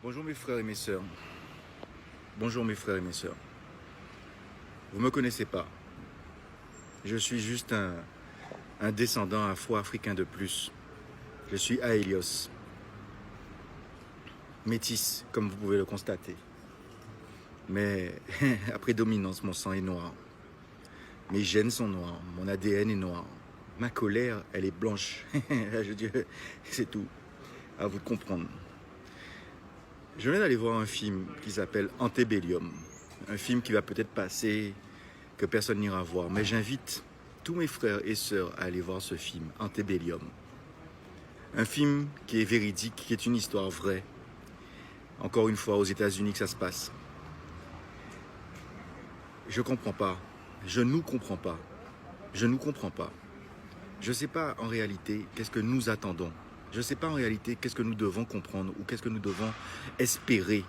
Bonjour mes frères et mes sœurs. Bonjour mes frères et mes sœurs. Vous ne me connaissez pas. Je suis juste un descendant afro-africain de plus. Je suis Aélios. Métis, comme vous pouvez le constater. Mais à prédominance, mon sang est noir. Mes gènes sont noirs. Mon ADN est noir. Ma colère, elle est blanche. Je dis, c'est tout. À vous de comprendre. Je viens d'aller voir un film qui s'appelle Antebellum. Un film qui va peut-être passer, que personne n'ira voir. Mais j'invite tous mes frères et sœurs à aller voir ce film, Antebellum. Un film qui est véridique, qui est une histoire vraie. Encore une fois, aux États-Unis que ça se passe. Je ne comprends pas. Je nous comprends pas. Je nous comprends pas. Je ne sais pas en réalité qu'est-ce que nous attendons. Je ne sais pas en réalité qu'est-ce que nous devons comprendre ou qu'est-ce que nous devons espérer.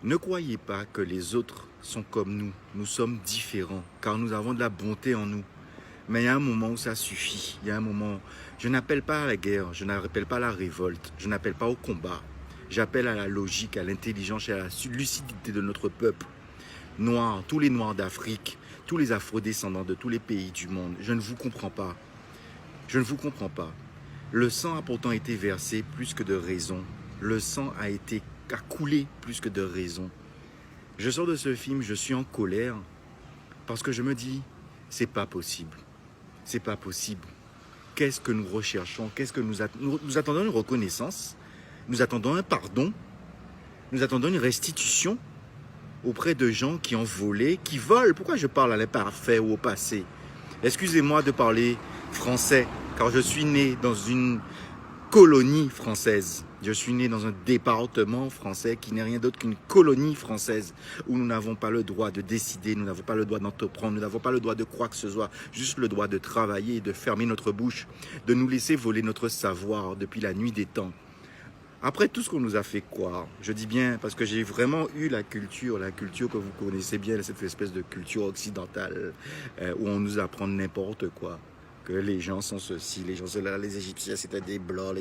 Ne croyez pas que les autres sont comme nous. Nous sommes différents car nous avons de la bonté en nous. Mais il y a un moment où ça suffit. Il y a un moment, je n'appelle pas à la guerre, je n'appelle pas à la révolte, je n'appelle pas au combat. J'appelle à la logique, à l'intelligence et à la lucidité de notre peuple. Noirs, tous les Noirs d'Afrique, tous les Afro-descendants de tous les pays du monde. Je ne vous comprends pas. Je ne vous comprends pas. Le sang a pourtant été versé plus que de raison. Le sang a coulé plus que de raison. Je sors de ce film, je suis en colère parce que je me dis, c'est pas possible. C'est pas possible. Qu'est-ce que nous recherchons? Qu'est-ce que nous attendons une reconnaissance? Nous attendons un pardon? Nous attendons une restitution auprès de gens qui ont volé, qui volent. Pourquoi je parle à l'imparfait ou au passé? Excusez-moi de parler français, car je suis né dans une colonie française. Je suis né dans un département français qui n'est rien d'autre qu'une colonie française où nous n'avons pas le droit de décider, nous n'avons pas le droit d'entreprendre, nous n'avons pas le droit de quoi que ce soit, juste le droit de travailler et de fermer notre bouche, de nous laisser voler notre savoir depuis la nuit des temps. Après tout ce qu'on nous a fait croire, je dis bien parce que j'ai vraiment eu la culture que vous connaissez bien, cette espèce de culture occidentale où on nous apprend n'importe quoi. Que les gens sont ceci, les gens cela, les Égyptiens c'était des blancs,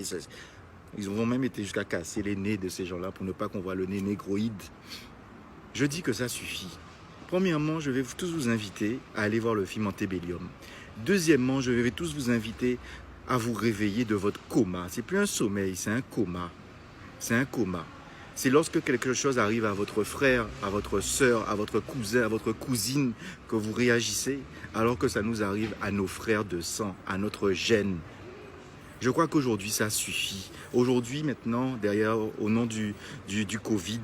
ils ont même été jusqu'à casser les nez de ces gens-là pour ne pas qu'on voit le nez négroïde. Je dis que ça suffit. Premièrement, je vais tous vous inviter à aller voir le film Antebellum. Deuxièmement, je vais tous vous inviter à vous réveiller de votre coma. C'est plus un sommeil, c'est un coma. C'est un coma. C'est lorsque quelque chose arrive à votre frère, à votre sœur, à votre cousin, à votre cousine, que vous réagissez, alors que ça nous arrive à nos frères de sang, à notre gène. Je crois qu'aujourd'hui, ça suffit. Aujourd'hui, maintenant, derrière, au nom du Covid,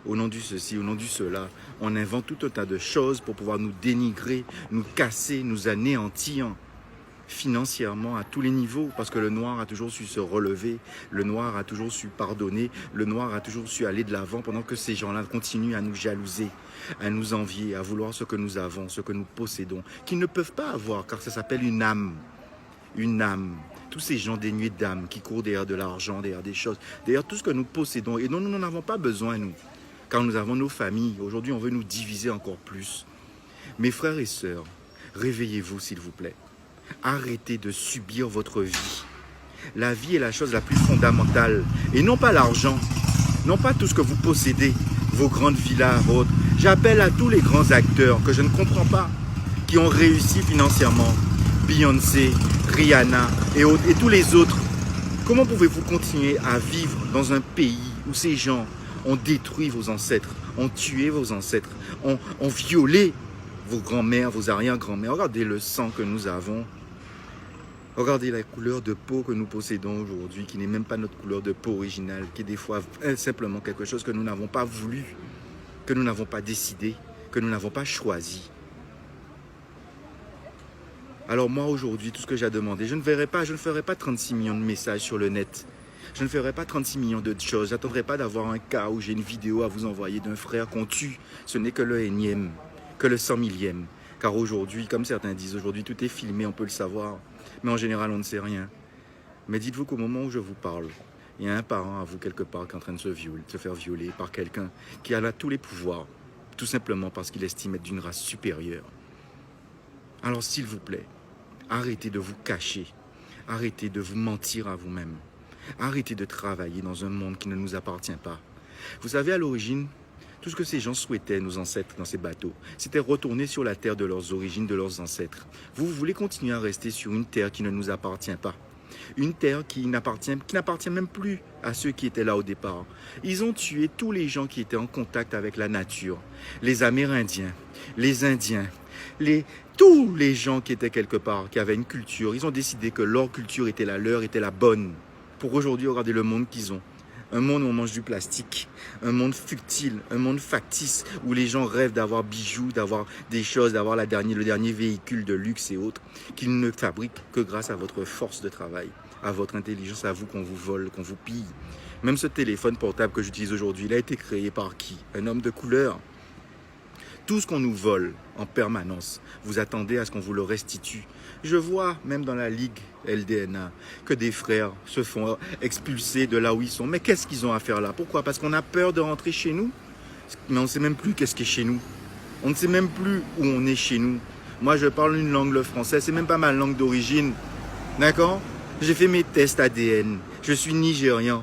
au nom du ceci, au nom du cela, on invente tout un tas de choses pour pouvoir nous dénigrer, nous casser, nous anéantir financièrement à tous les niveaux, parce que le noir a toujours su se relever, le noir a toujours su pardonner, le noir a toujours su aller de l'avant pendant que ces gens-là continuent à nous jalouser, à nous envier, à vouloir ce que nous avons, ce que nous possédons, qu'ils ne peuvent pas avoir, car ça s'appelle une âme. Une âme. Tous ces gens dénués d'âme qui courent derrière de l'argent, derrière des choses, derrière tout ce que nous possédons et dont nous n'en avons pas besoin, nous, car nous avons nos familles. Aujourd'hui, on veut nous diviser encore plus. Mes frères et sœurs, réveillez-vous, s'il vous plaît. Arrêtez de subir votre vie. La vie est la chose la plus fondamentale. Et non pas l'argent. Non pas tout ce que vous possédez. Vos grandes villas, votre... J'appelle à tous les grands acteurs que je ne comprends pas, qui ont réussi financièrement. Beyoncé, Rihanna et tous les autres. Comment pouvez-vous continuer à vivre dans un pays où ces gens ont détruit vos ancêtres, ont tué vos ancêtres, ont violé vos grands-mères, vos arrière-grands-mères? Regardez le sang que nous avons. Regardez la couleur de peau que nous possédons aujourd'hui, qui n'est même pas notre couleur de peau originale, qui est des fois simplement quelque chose que nous n'avons pas voulu, que nous n'avons pas décidé, que nous n'avons pas choisi. Alors moi aujourd'hui, tout ce que j'ai à demander, je ne ferai pas 36 millions de messages sur le net. Je ne ferai pas 36 millions de choses. Je n'attendrai pas d'avoir un cas où j'ai une vidéo à vous envoyer d'un frère qu'on tue. Ce n'est que le énième, que le 100 millième. Car aujourd'hui, comme certains disent, aujourd'hui tout est filmé, on peut le savoir. Mais en général, on ne sait rien. Mais dites-vous qu'au moment où je vous parle, il y a un parent à vous quelque part qui est en train de se faire violer par quelqu'un qui a là tous les pouvoirs, tout simplement parce qu'il estime être d'une race supérieure. Alors s'il vous plaît, arrêtez de vous cacher, arrêtez de vous mentir à vous-même, arrêtez de travailler dans un monde qui ne nous appartient pas. Vous savez, à l'origine, tout ce que ces gens souhaitaient, nos ancêtres, dans ces bateaux, c'était retourner sur la terre de leurs origines, de leurs ancêtres. Vous voulez continuer à rester sur une terre qui ne nous appartient pas. Une terre qui n'appartient même plus à ceux qui étaient là au départ. Ils ont tué tous les gens qui étaient en contact avec la nature. Les Amérindiens, les Indiens, tous les gens qui étaient quelque part, qui avaient une culture. Ils ont décidé que leur culture était la leur, était la bonne. Pour aujourd'hui, regardez le monde qu'ils ont. Un monde où on mange du plastique, un monde futile, un monde factice, où les gens rêvent d'avoir bijoux, d'avoir des choses, d'avoir le dernier véhicule de luxe et autres, qu'ils ne fabriquent que grâce à votre force de travail, à votre intelligence, à vous qu'on vous vole, qu'on vous pille. Même ce téléphone portable que j'utilise aujourd'hui, il a été créé par qui? Un homme de couleur. Tout ce qu'on nous vole en permanence, vous attendez à ce qu'on vous le restitue. Je vois, même dans la Ligue LDNA, que des frères se font expulser de là où ils sont. Mais qu'est-ce qu'ils ont à faire là? Pourquoi? Parce qu'on a peur de rentrer chez nous. Mais on ne sait même plus qu'est-ce qui est chez nous. On ne sait même plus où on est chez nous. Moi, je parle une langue, le français. C'est même pas ma langue d'origine. D'accord? J'ai fait mes tests ADN. Je suis nigérian.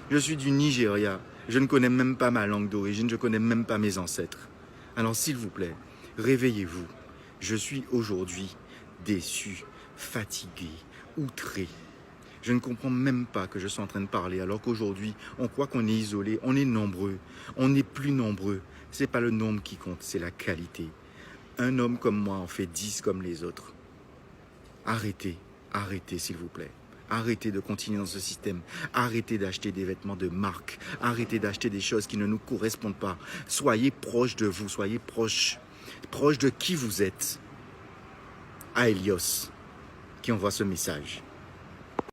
Je suis du Nigeria. Je ne connais même pas ma langue d'origine. Je ne connais même pas mes ancêtres. Alors, s'il vous plaît, réveillez-vous. Je suis aujourd'hui déçu, fatigué, outré. Je ne comprends même pas que je suis en train de parler alors qu'aujourd'hui, on croit qu'on est isolé, on est nombreux. On n'est plus nombreux. Ce n'est pas le nombre qui compte, c'est la qualité. Un homme comme moi en fait 10 comme les autres. Arrêtez, arrêtez s'il vous plaît. Arrêtez de continuer dans ce système. Arrêtez d'acheter des vêtements de marque. Arrêtez d'acheter des choses qui ne nous correspondent pas. Soyez proche de vous. Soyez proche de qui vous êtes. À Elios, qui envoie ce message.